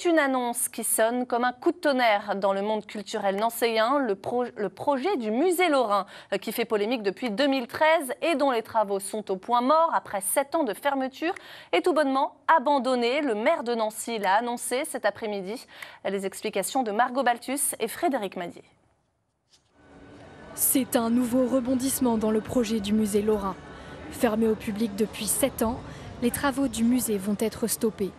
Une annonce qui sonne comme un coup de tonnerre dans le monde culturel nancéen, le projet du musée lorrain qui fait polémique depuis 2013 et dont les travaux sont au point mort après 7 ans de fermeture est tout bonnement abandonné. Le maire de Nancy l'a annoncé cet après-midi. Les explications de Margot Balthus et Frédéric Madier. C'est un nouveau rebondissement dans le projet du musée lorrain. Fermé au public depuis 7 ans, les travaux du musée vont être stoppés.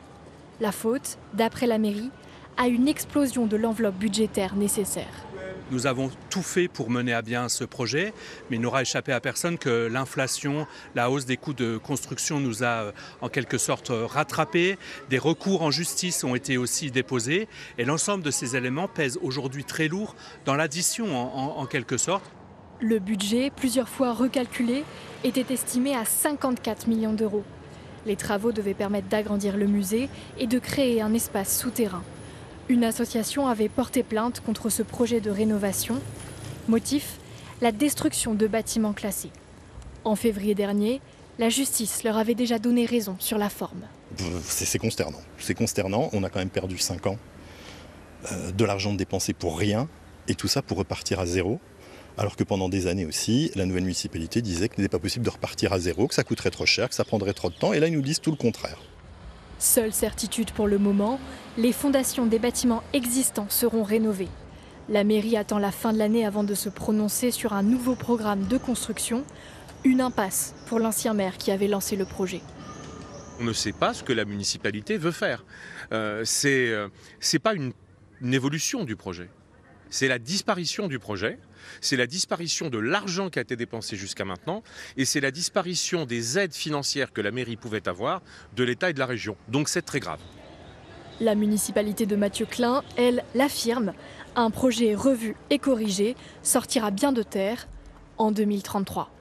La faute, d'après la mairie, à une explosion de l'enveloppe budgétaire nécessaire. Nous avons tout fait pour mener à bien ce projet, mais il n'aura échappé à personne que l'inflation, la hausse des coûts de construction nous a en quelque sorte rattrapés. Des recours en justice ont été aussi déposés et l'ensemble de ces éléments pèsent aujourd'hui très lourd dans l'addition en quelque sorte. Le budget, plusieurs fois recalculé, était estimé à 54 millions d'euros. Les travaux devaient permettre d'agrandir le musée et de créer un espace souterrain. Une association avait porté plainte contre ce projet de rénovation. Motif, la destruction de bâtiments classés. En février dernier, la justice leur avait déjà donné raison sur la forme. C'est consternant. C'est consternant. On a quand même perdu 5 ans, de l'argent dépensé pour rien, et tout ça pour repartir à zéro. Alors que pendant des années aussi, la nouvelle municipalité disait qu'il n'était pas possible de repartir à zéro, que ça coûterait trop cher, que ça prendrait trop de temps. Et là, ils nous disent tout le contraire. Seule certitude pour le moment, les fondations des bâtiments existants seront rénovées. La mairie attend la fin de l'année avant de se prononcer sur un nouveau programme de construction. Une impasse pour l'ancien maire qui avait lancé le projet. On ne sait pas ce que la municipalité veut faire. C'est pas une évolution du projet. C'est la disparition du projet, c'est la disparition de l'argent qui a été dépensé jusqu'à maintenant et c'est la disparition des aides financières que la mairie pouvait avoir de l'État et de la région. Donc c'est très grave. La municipalité de Mathieu Klein, elle, l'affirme, un projet revu et corrigé sortira bien de terre en 2033.